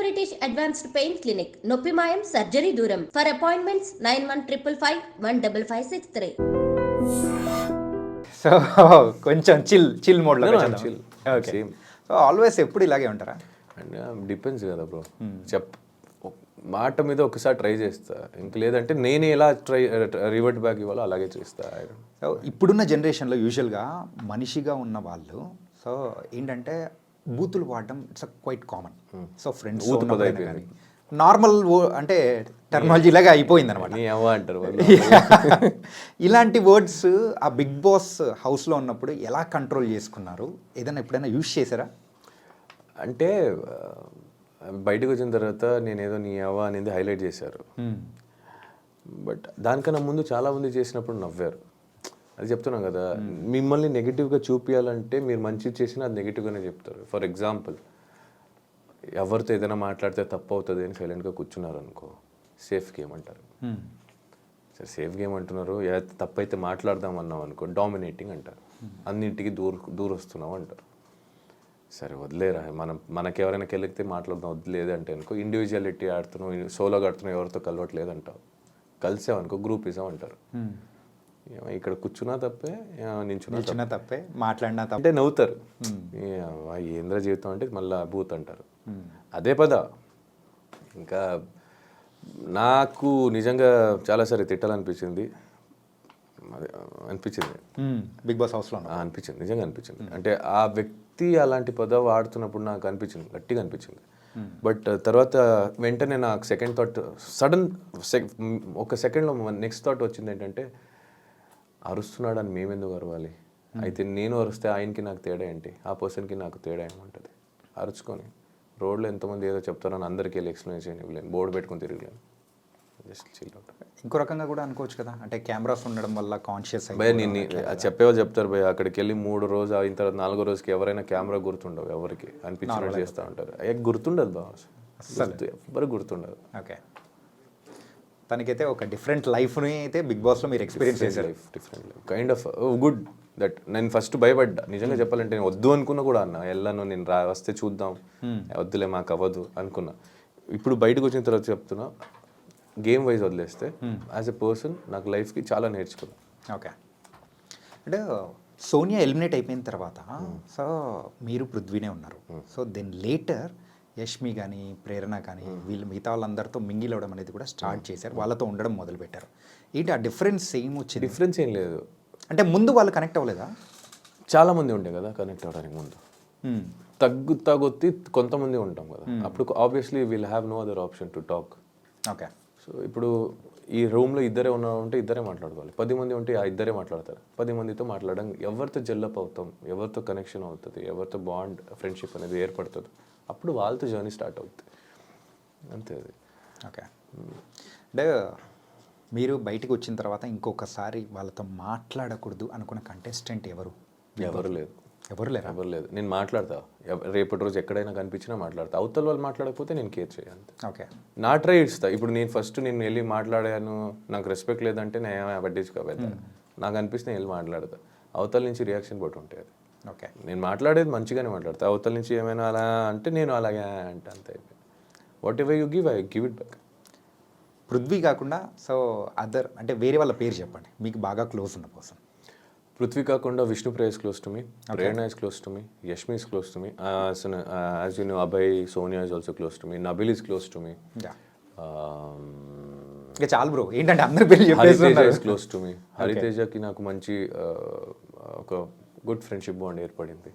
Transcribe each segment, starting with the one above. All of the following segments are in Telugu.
బ్రిటిష్ అడ్వాన్స్డ్ పెయిన్ క్లినిక్, నొప్పి మాయం, సర్జరీ దూరం. For appointments 9155556563. సో కొంచెం చిల్ మోడ్లో చిల్. ఓకే. సో ఆల్వేస్ ఎప్పుడు ఇలాగే ఉంటారా? అండ్ డిపెండ్స్ కదా బ్రో. మాట మీద ఒకసారి ట్రై చేస్తా, ఇంక లేదంటే నేను ఎలా రివర్ట్ బ్యాక్ ఇవ్వాలో అలాగే చేస్తా. సో ఇప్పుడున్న జనరేషన్లో యూజువల్గా మనిషిగా ఉన్న వాళ్ళు సో ఏంటంటే బూతులు వాడడం it's quite common. So friends కానీ నార్మల్ అంటే టెర్మినాలజీ లాగా అయిపోయింది అనమాట. అంటారు ఇలాంటి వర్డ్స్ ఆ బిగ్ బాస్ హౌస్లో ఉన్నప్పుడు ఎలా కంట్రోల్ చేసుకున్నారు? ఏదైనా ఎప్పుడైనా యూజ్ చేశారా? అంటే బయటకు వచ్చిన తర్వాత నేనేదో నీ అవ్వ అనేది హైలైట్ చేశారు. బట్ దానికన్నా ముందు చాలా మంది చేసినప్పుడు నవ్వారు. అది చెప్తున్నాం కదా, మిమ్మల్ని నెగిటివ్గా చూపించాలంటే మీరు మంచి చేసినా అది నెగిటివ్గానే చెప్తారు. ఫర్ ఎగ్జాంపుల్, ఎవరితో ఏదైనా మాట్లాడితే తప్పు అవుతుంది అని సైలెంట్గా కూర్చున్నారు అనుకో, సేఫ్ గేమ్ అంటారు. సరే సేఫ్ గేమ్ అంటున్నారు, తప్పు అయితే మాట్లాడదాం అన్నాం అనుకో డామినేటింగ్ అంటారు. అన్నింటికి దూరొస్తున్నావు అంటారు. సరే వదిలేరా, మనకెవరైనా కెలిగితే మాట్లాడదాం, వదిలేదు అంటే అనుకో ఇండివిజువాలిటీ ఆడుతున్నావు, సోలోగా ఆడుతున్నావు, ఎవరితో కలవట్లేదు కలిసామనుకో గ్రూపిజం అంటారు. ఇక్కడ కూర్చున్నా తప్పే, నించున్నా తప్పే, మాట్లాడినా తప్పే అంటే నవ్వుతారు. ఏంద్ర జీవితం అంటే మళ్ళీ బూత్ అంటారు. అదే పద. ఇంకా నాకు నిజంగా చాలాసారి తిట్టాలనిపించింది, బిగ్ బాస్ హౌస్లో అనిపించింది, నిజంగా అనిపించింది. అంటే ఆ వ్యక్తి అలాంటి పదం వాడుతున్నప్పుడు నాకు అనిపించింది, గట్టిగా అనిపించింది. బట్ తర్వాత వెంటనే నాకు సెకండ్ థాట్, ఒక సెకండ్లో నెక్స్ట్ థాట్ వచ్చింది ఏంటంటే, అరుస్తున్నాడని మేమెందుకు అరవాలి? అయితే నేను అరుస్తే ఆయనకి నాకు తేడా ఏంటి, ఆ పర్సన్కి నాకు తేడా ఏముంటుంది? అరుచుకొని రోడ్లో ఎంతమంది ఏదో చెప్తారని అందరికీ వెళ్ళి ఎక్స్ప్లెయిన్ ఇవ్వలేను, బోర్డు పెట్టుకుని తిరగలేను. Just chill out. ఇంకో రకంగా కూడా అనుకోవచ్చు కదా, అంటే కెమెరాస్ ఉండడం వల్ల కాన్షియస్ భయ నేను చెప్పేవాళ్ళు చెప్తారు భయ, అక్కడికి వెళ్ళి 3 రోజు అయిన తర్వాత 4వ రోజుకి ఎవరైనా కెమెరా గుర్తుండవు, ఎవరికి అనిపించినట్టు చేస్తూ ఉంటారు. గుర్తుండదు బాగా, ఎవరు గుర్తుండదు. ఓకే. తనకైతే ఒక డిఫరెంట్ లైఫ్ని అయితే బిగ్ బాస్లో మీరు ఎక్స్పీరియన్స్ చేశారు. Life different life, kind of good that. నేను ఫస్ట్ భయపడ్డా నిజంగా చెప్పాలంటే, నేను వద్దు అనుకున్నా కూడా అన్న వెళ్ళాను, నేను వస్తే చూద్దాం, వద్దులే మాకు అవ్వదు అనుకున్నా. ఇప్పుడు బయటకు వచ్చిన తర్వాత చెప్తున్నా, గేమ్ వైజ్ వదిలేస్తే యాజ్ ఎ పర్సన్ నాకు లైఫ్కి చాలా నేర్చుకున్నాను. ఓకే. అంటే సోనియా ఎలిమినేట్ అయిపోయిన తర్వాత సో మీరు పృథ్వీనే ఉన్నారు. సో దెన్ లేటర్ యష్మి కానీ ప్రేరణ కానీ వీళ్ళు మిగతా వాళ్ళందరితో మింగిల్ అవ్వడం అనేది కూడా స్టార్ట్ చేశారు, వాళ్ళతో ఉండడం మొదలుపెట్టారు. ఏంటి ఆ డిఫరెన్స్ ఏం వచ్చింది? డిఫరెన్స్ ఏం లేదు. అంటే ముందు వాళ్ళు కనెక్ట్ అవ్వలేదా? చాలామంది ఉండే కదా కనెక్ట్ అవ్వడానికి ముందు, తగ్గుతీ కొంతమంది ఉంటాం కదా, అప్పుడు obviously will have no other option to talk. Okay. So ఇప్పుడు ఈ రూమ్లో ఇద్దరే ఉంటే ఇద్దరే మాట్లాడుకోవాలి, 10 మంది ఉంటే ఆ ఇద్దరే మాట్లాడతారు. 10 మందితో మాట్లాడడం, ఎవరితో జెల్లప్ అవుతాం, ఎవరితో కనెక్షన్ అవుతుంది, ఎవరితో బాండ్ ఫ్రెండ్షిప్ అనేది ఏర్పడుతుంది, అప్పుడు వాళ్ళతో జర్నీ స్టార్ట్ అవుతుంది, అంతే అది. ఓకే. అంటే మీరు బయటికి వచ్చిన తర్వాత ఇంకొకసారి వాళ్ళతో మాట్లాడకూడదు అనుకున్న కంటెస్టెంట్ ఎవరు? ఎవరు లేదు. ఎవరు లేదు. నేను మాట్లాడతా, రేపటి రోజు ఎక్కడైనా కనిపించినా మాట్లాడతా. అవతల వాళ్ళు మాట్లాడకపోతే నేను కేర్ చేయాలి. ఓకే. నా ట్రై ఇస్తా. ఇప్పుడు నేను ఫస్ట్ నేను వెళ్ళి మాట్లాడాను, నాకు రెస్పెక్ట్ లేదంటే నేను పట్టించుకోవద్దా, నాకు అనిపిస్తే నేను వెళ్ళి మాట్లాడతా. అవతల నుంచి రియాక్షన్ బట్టి ఉంటుంది. ఓకే. నేను మాట్లాడేది మంచిగానే మాట్లాడతా, అవతల నుంచి ఏమైనా అలా అంటే నేను అలాగే అంటే అంతే. What ever you give, I give it back. Prithvi కాకుండా సో అదర్ అంటే వేరే వాళ్ళ పేరు చెప్పండి, మీకు బాగా క్లోజ్ ఉన్న పర్సన్. పృథ్వీ కాకుండా Vishnupriya is close to me, Prerna is close to me, Yashmi is close to me, as you know Abhay, Sonia is also close to me, Nabil is close to me. ఇంకా చాలు బ్రో, ఏంటంటే అందరి పేర్లు చెప్పేస్తున్నారు. Hariteja is close to me. హరితేజకి నాకు మంచి ఒక గుడ్ ఫ్రెండ్షిప్ బాండ్ ఏర్పడింది.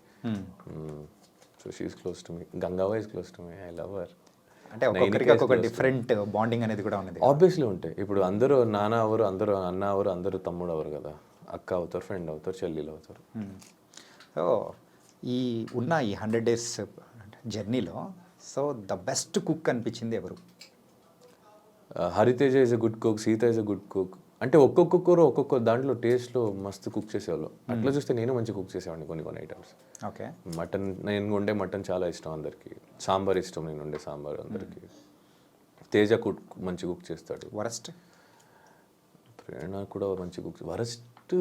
So she is close to me. Gangavva is close to me, I love her. అంటే ఒక్కొక్కరికి ఒక్కొక్క డిఫరెంట్ బాండింగ్ అనేది కూడా ఉన్నది. ఆబ్వియస్లీ ఉంటాయి. ఇప్పుడు అందరూ నాన్న అవరు, అందరూ అన్న అవరు, అందరూ తమ్ముడు అవరు కదా, అక్క అవుతారు, ఫ్రెండ్ అవుతారు, చెల్లెలు అవుతారు. సో ఈ ఉన్న ఈ 100 days జర్నీలో సో ద బెస్ట్ కుక్ అనిపించింది ఎవరు? Hariteja is a good cook, Sita is a good cook. అంటే ఒక్కొక్కరు ఒక్కొక్క దాంట్లో టేస్ట్లో మస్తు కుక్ చేసేవాళ్ళు. అట్లా చూస్తే నేను మంచి కుక్ చేసేవాడిని కొన్ని ఐటమ్స్. ఓకే. మటన్, నేను వండే మటన్ చాలా ఇష్టం అందరికి. సాంబార్ ఇష్టం, నేను వండే సాంబార్ అందరికి. తేజ కుక్ మంచి కుక్ చేస్తాడు. వరస్ట్? ప్రేరణ కూడా మంచి కుక్. వరస్ట్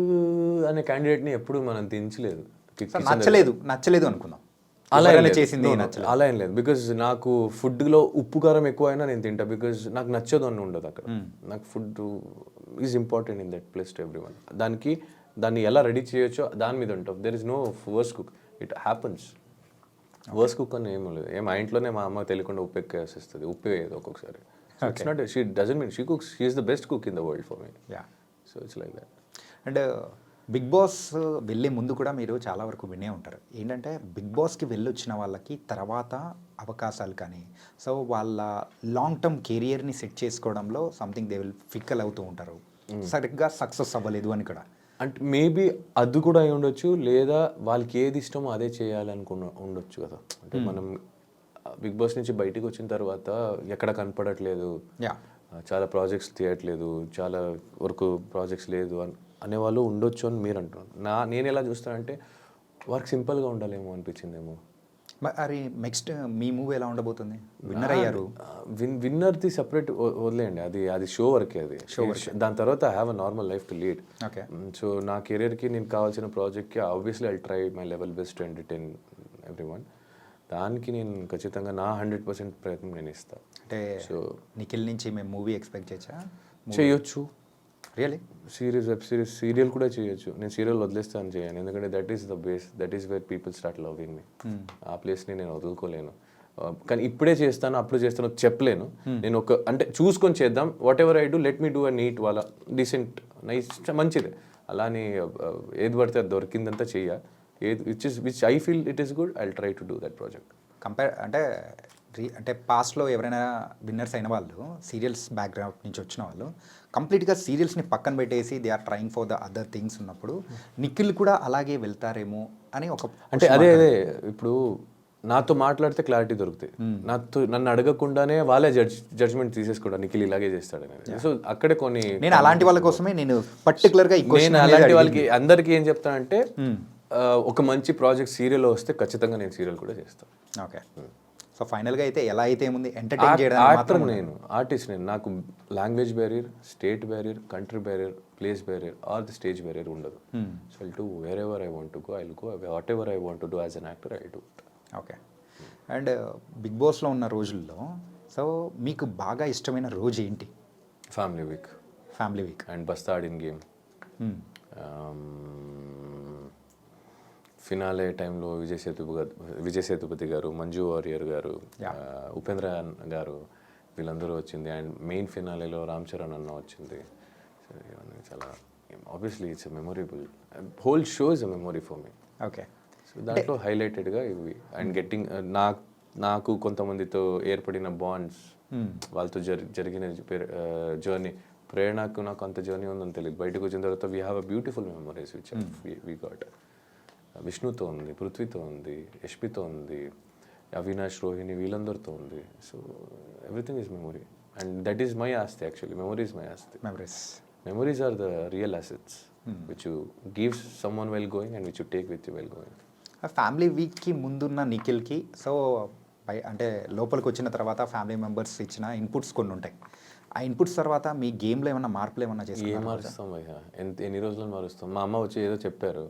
అనే క్యాండిడేట్ని ఎప్పుడు మనం దించలేదు. నచ్చలేదు అనుకుందాం. అలా ఏం ఎవరైనా లేదు. చేసింది No, no, నచ్చలేదు. అలా ఏం లేదు. బికాజ్ నాకు ఫుడ్లో ఉప్పు కారం ఎక్కువ అయినా నేను తింటా. బికాజ్ నాకు నచ్చదు అని ఉండదు అక్కడ. నాకు food is important in that place to everyone. దాన్ని ఎలా రెడీ చేయొచ్చో దాని మీద ఉంటాం. There is no worse cook. It happens. Worse cook అని ఏమీ లేదు. మా ఇంట్లోనే మా అమ్మ తెలియకుండా ఉప్పు ఎక్కువ వేసేస్తుంది. ఉప్పు వేయదు ఒక్కొక్కసారి. It's not she doesn't mean she cooks. She is the best cook in the world for me. Yeah. So it's like that. And Bigg Boss వెళ్ళే ముందు కూడా మీరు చాలా వరకు వినే ఉంటారు. ఏంటంటే బిగ్ బాస్కి వెళ్ళొచ్చిన వాళ్ళకి తర్వాత అవకాశాలు కానీ సో వాళ్ళ లాంగ్ టర్మ్ కెరియర్ని సెట్ చేసుకోవడంలో సంథింగ్ దే విల్ ఫిక్కల్ అవుతూ ఉంటారు. సరిగ్గా సక్సెస్ అవ్వలేదు అని కూడా. అంటే మేబీ అది కూడా అయి ఉండొచ్చు, లేదా వాళ్ళకి ఏది ఇష్టమో అదే చేయాలనుకున్న ఉండొచ్చు కదా. అంటే మనం బిగ్ బాస్ నుంచి బయటికి వచ్చిన తర్వాత ఎక్కడ కనపడట్లేదు, యా, చాలా ప్రాజెక్ట్స్ తీయట్లేదు, చాలా వరకు ప్రాజెక్ట్స్ లేదు అనేవాళ్ళు ఉండొచ్చు అని మీరు అంటున్నారు. నేను ఎలా చూస్తానంటే వర్క్ సింపుల్గా ఉండాలేమో అనిపించిందేమో. మరి నెక్స్ట్ మీ మూవీ ఎలా ఉండబోతుంది? విన్నర్ అయ్యారు. విన్నర్ది సపరేట్ వదిలేయండి, అది షో వరకే. అది దాని తర్వాత I have a normal life to lead. Okay. So నా కెరీర్కి నేను కావాల్సిన ప్రాజెక్ట్కి obviously I try my level best to entertain every one. దానికి నేను ఖచ్చితంగా నా 100% ప్రయత్నం నేను ఇస్తాను. అంటే సో నిఖిల్ నుంచి మేము మూవీ ఎక్స్పెక్ట్ చేయొచ్చు. Really? Series, web series, serial కూడా చేయొచ్చు. నేను సీరియల్ వదిలేస్తాను చేయను, ఎందుకంటే that is the base, that is where people start loving మీ. ఆ ప్లేస్ని నేను వదులుకోలేను. కానీ ఇప్పుడే చేస్తాను అప్పుడు చేస్తాను చెప్పలేను. నేను అంటే చూసుకొని చేద్దాం. Whatever I do let me do a neat వాళ్ళ డీసెంట్ నైస్ మంచిదే. అలానే ఏది పడితే అది దొరికిందంతా చెయ్య. Which I feel it is good, I try to do that project. అంటే పాస్ట్లో ఎవరైనా విన్నర్స్ అయిన వాళ్ళు సీరియల్స్ బ్యాక్గ్రౌండ్ నుంచి వచ్చిన వాళ్ళు కంప్లీట్గా సీరియల్స్ని పక్కన పెట్టేసి they are trying for the other things ఉన్నప్పుడు నిఖిల్ కూడా అలాగే వెళ్తారేమో అని ఒక అంటే అదే ఇప్పుడు నాతో మాట్లాడితే క్లారిటీ దొరుకుతాయి. నన్ను అడగకుండానే వాళ్ళే జడ్జ్మెంట్ తీసేసుకోవడం నిఖిల్ ఇలాగే చేస్తాడని. సో అక్కడే కొన్ని నేను అలాంటి వాళ్ళ కోసమే నేను పర్టికులర్గా నేను అలాంటి వాళ్ళకి అందరికీ ఏం చెప్తానంటే ఒక మంచి ప్రాజెక్ట్ సీరియల్ వస్తే ఖచ్చితంగా నేను సీరియల్ కూడా చేస్తాను. ఓకే. సో ఫైనల్గా అయితే ఎలా అయితే ఏముంది ఎంటర్టైన్ చేయడం మాత్రం నేను ఆర్టిస్ట్. నాకు language barrier, state barrier, country barrier, place barrier or the stage barrier ఉండదు. So I'll to wherever I want to go, I'll go. Whatever I want to do as an actor I do. Okay. And big బాస్లో ఉన్న రోజుల్లో సో మీకు బాగా ఇష్టమైన రోజు ఏంటి? Family week. Family week and బస్తా ఆడిన గేమ్. ఫినాలే టైంలో విజయ్ సేతుపతి గారు, మంజు వారియర్ గారు, ఉపేంద్ర గారు వీళ్ళందరూ వచ్చింది. అండ్ మెయిన్ ఫినాలేలో రామ్ చరణ్ అన్న వచ్చింది. చాలా obviously it's memorable. Whole show is a memory for me. Okay. So దాంట్లో హైలైటెడ్గా ఇవి. అండ్ గెట్టింగ్ నాకు కొంతమందితో ఏర్పడిన బాండ్స్, వాళ్ళతో జరిగిన జర్నీ. ప్రేరణకు నాకు అంత జర్నీ ఉందని తెలియదు. బయటకు వచ్చిన తర్వాత we have a beautiful memories which we got. విష్ణుతో ఉంది, పృథ్వీతో ఉంది, యష్మితో ఉంది, అవినాష్, రోహిణి వీళ్ళందరితో ఉంది. So everything is memory and that is my ఆస్తి. యాక్చువల్లీ మెమరీస్ మై ఆస్తి. Memories are the real assets which you gives someone well going and which you take with you well going. Family వీక్కి ముందున్న నిఖిల్కి సో అంటే లోపలికి వచ్చిన తర్వాత ఫ్యామిలీ మెంబర్స్ ఇచ్చిన ఇన్పుట్స్ కొన్ని ఉంటాయి. ఆ ఇన్పుట్స్ తర్వాత మీ గేమ్లో ఏమన్నా మార్పులు ఏమన్నా చేసి ఏం మారుస్తాం భయ్యా? ఎన్ని రోజులు మారుస్తాం? మా అమ్మ వచ్చి ఏదో చెప్పారు,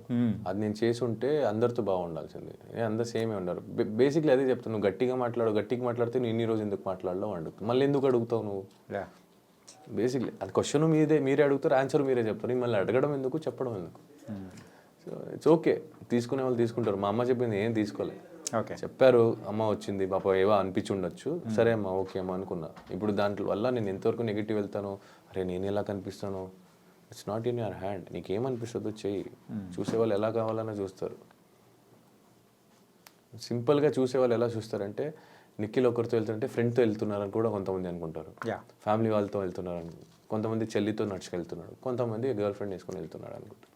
అది నేను చేసి ఉంటే అందరితో బాగుండాల్సింది. అందరు సేమే ఉన్నారు. బేసిక్లీ అదే చెప్తాను, నువ్వు గట్టిగా మాట్లాడితే నువ్వు ఇన్ని రోజులు ఎందుకు మాట్లాడలో అడుగుతావు, మళ్ళీ ఎందుకు అడుగుతావు నువ్వు? బేసిక్లీ అది క్వశ్చన్ మీరే అడుగుతారు, ఆన్సర్ మీరే చెప్తారు. మళ్ళీ అడగడం ఎందుకు, చెప్పడం ఎందుకు? సో ఇట్స్ ఓకే, తీసుకునే వాళ్ళు తీసుకుంటారు. మా అమ్మ చెప్పింది ఏం తీసుకోలేదు. ఓకే, చెప్పారు, అమ్మ వచ్చింది పాప ఏవో అనిపించి ఉండొచ్చు, సరే అమ్మ ఓకే అమ్మ అనుకున్నా. ఇప్పుడు దాంట్లో వల్ల నేను ఎంతవరకు నెగిటివ్ వెళ్తాను, అరే నేను ఎలా కనిపిస్తాను, it's not in your hand. నీకేమనిపిస్తుందో చెయ్యి. చూసేవాళ్ళు ఎలా కావాలన్నా చూస్తారు. సింపుల్గా చూసేవాళ్ళు ఎలా చూస్తారంటే నిఖిల్ ఒకరితో వెళ్తుంటే ఫ్రెండ్తో వెళ్తున్నారని కూడా కొంతమంది అనుకుంటారు, ఫ్యామిలీ వాళ్ళతో వెళ్తున్నారని, కొంతమంది చెల్లితో నడుచుకెళ్తున్నాడు, కొంతమంది గర్ల్ ఫ్రెండ్ వేసుకొని వెళ్తున్నాడు అనుకుంటారు.